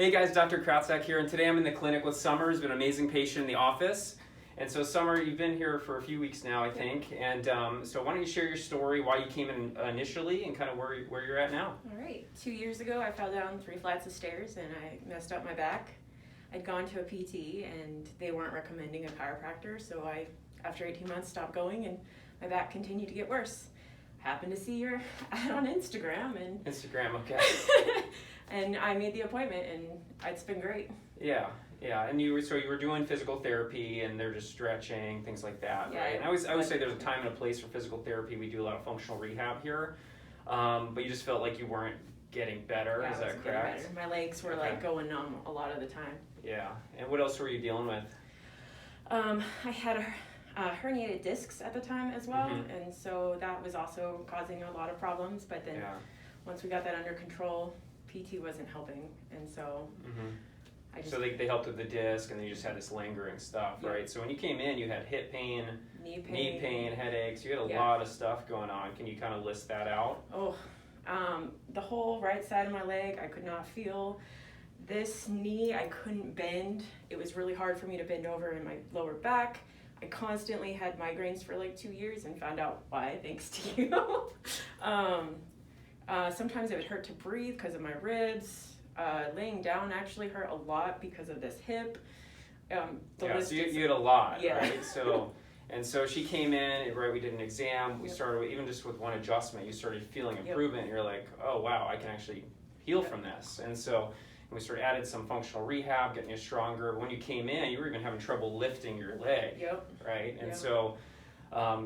Hey guys, Dr. Krautsack here, and today I'm in the clinic with Summer, who's been an amazing patient in the office. And so Summer, you've been here for a few weeks now, I think, and so why don't you share your story, why you came in initially, and kind of where you're at now. All right, 2 years ago I fell down 3 flights of stairs and I messed up my back. I'd gone to a PT and they weren't recommending a chiropractor, so I, after 18 months, stopped going and my back continued to get worse. Happened to see your ad on Instagram and Okay. and I made the appointment and it's been great. Yeah, and you were doing physical therapy and they're just stretching, things like that, Yeah, right? And I always say there's a time and a place for physical therapy. We do a lot of functional rehab here, but you just felt like you weren't getting better. Yeah, Is that correct? better. My legs were like going numb a lot of the time. Yeah, and what else were you dealing with? I had herniated discs at the time as well, and so that was also causing a lot of problems. But then once we got that under control, PT wasn't helping, and so I just... So they helped with the disc, and then you just had this lingering stuff, right? So when you came in, you had hip pain, knee pain, headaches. You had a lot of stuff going on. Can you kind of list that out? Oh, the whole right side of my leg, I could not feel. This knee, I couldn't bend. It was really hard for me to bend over in my lower back. I constantly had migraines for like 2 years and found out why, thanks to you. Sometimes it would hurt to breathe because of my ribs. Laying down actually hurt a lot because of this hip. So you had a lot, right? So she came in, right, we did an exam. We started, even just with one adjustment, you started feeling improvement. You're like, oh wow, I can actually heal from this. And so we started added some functional rehab, getting you stronger. When you came in, you were even having trouble lifting your leg, right? And so,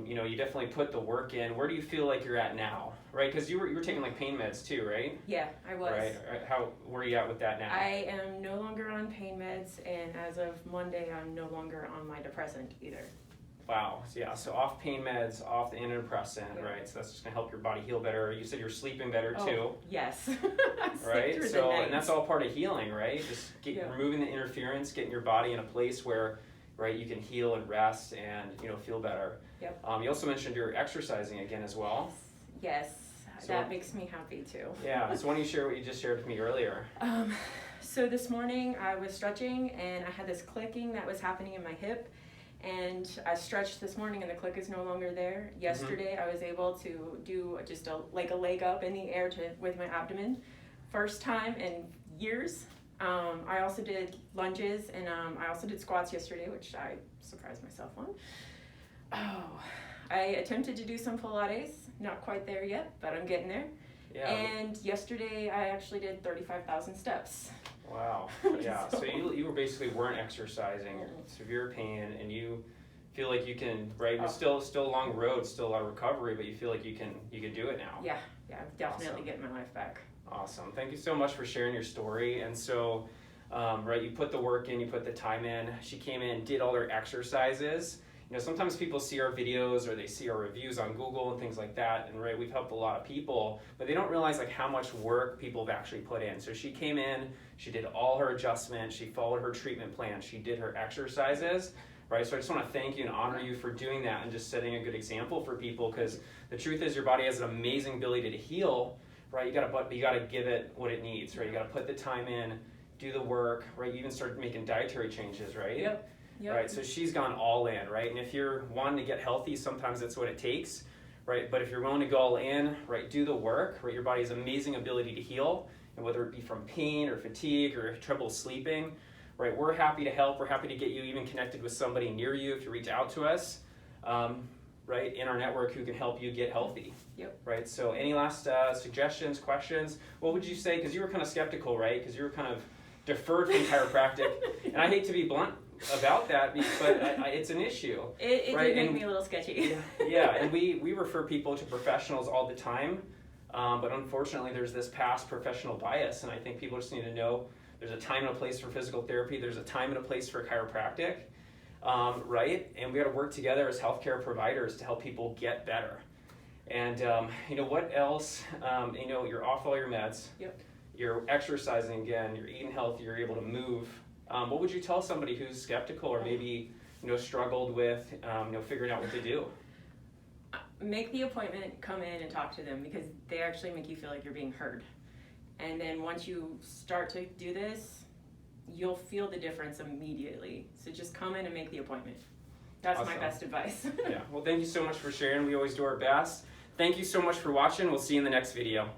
you definitely put the work in. Where do you feel like you're at now, right? Because you were taking like pain meds too, right? Yeah, I was. Right. Where are you at with that now? I am no longer on pain meds, and as of Monday, I'm no longer on my depressant either. Wow. So off pain meds, off the antidepressant, right? So that's just gonna help your body heal better. You said you're sleeping better too. Yes. Right. So and that's all part of healing, right? Just removing the interference, getting your body in a place where, right, you can heal and rest and feel better. Yep. You also mentioned you're exercising again as well. Yes. So, that makes me happy too. Yeah. So why don't you share what you just shared with me earlier? So this morning I was stretching and I had this clicking that was happening in my hip. And I stretched this morning and the click is no longer there. Yesterday I was able to do just a leg up in the air with my abdomen. First time in years. I also did lunges and I also did squats yesterday, which I surprised myself on. I attempted to do some Pilates. Not quite there yet, but I'm getting there. Yeah. And yesterday I actually did 35,000 steps. Wow. Yeah. So you weren't exercising, severe pain, and you feel like you can, right? It's still a long road, still a lot of recovery, but you feel like you can do it now. Yeah. I'm definitely getting my life back. Awesome. Thank you so much for sharing your story. And so, right, you put the work in, you put the time in. She came in, did all her exercises. Sometimes people see our videos or they see our reviews on Google and things like that, and right, we've helped a lot of people, but they don't realize like how much work people have actually put in. So she came in, she did all her adjustments, she followed her treatment plan, she did her exercises, right? So I just want to thank you and honor you for doing that and just setting a good example for people, because the truth is your body has an amazing ability to heal, right? You gotta give it what it needs, right? You gotta put the time in, do the work, right? You even started making dietary changes, right? Yep. Right, so she's gone all in, right? And if you're wanting to get healthy, sometimes that's what it takes, right? But if you're willing to go all in, right, do the work, right? Your body has amazing ability to heal, and whether it be from pain or fatigue or trouble sleeping, right? We're happy to help. We're happy to get you even connected with somebody near you if you reach out to us, right, in our network who can help you get healthy. Yep. Right, so any last suggestions, questions? What would you say? Because you were kind of skeptical, right? Because you were kind of deferred from chiropractic, and I hate to be blunt about that, but it's an issue. It right? did make me a little sketchy. And we refer people to professionals all the time, but unfortunately there's this past professional bias, and I think people just need to know there's a time and a place for physical therapy, there's a time and a place for chiropractic, right? And we got to work together as healthcare providers to help people get better. And what else? You're off all your meds. Yep. You're exercising again, you're eating healthy, you're able to move. What would you tell somebody who's skeptical or maybe struggled with figuring out what to do? Make the appointment, come in and talk to them, because they actually make you feel like you're being heard. And then once you start to do this, you'll feel the difference immediately. So just come in and make the appointment. That's Awesome. my best advice. Yeah, well, thank you so much for sharing. We always do our best. Thank you so much for watching. We'll see you in the next video.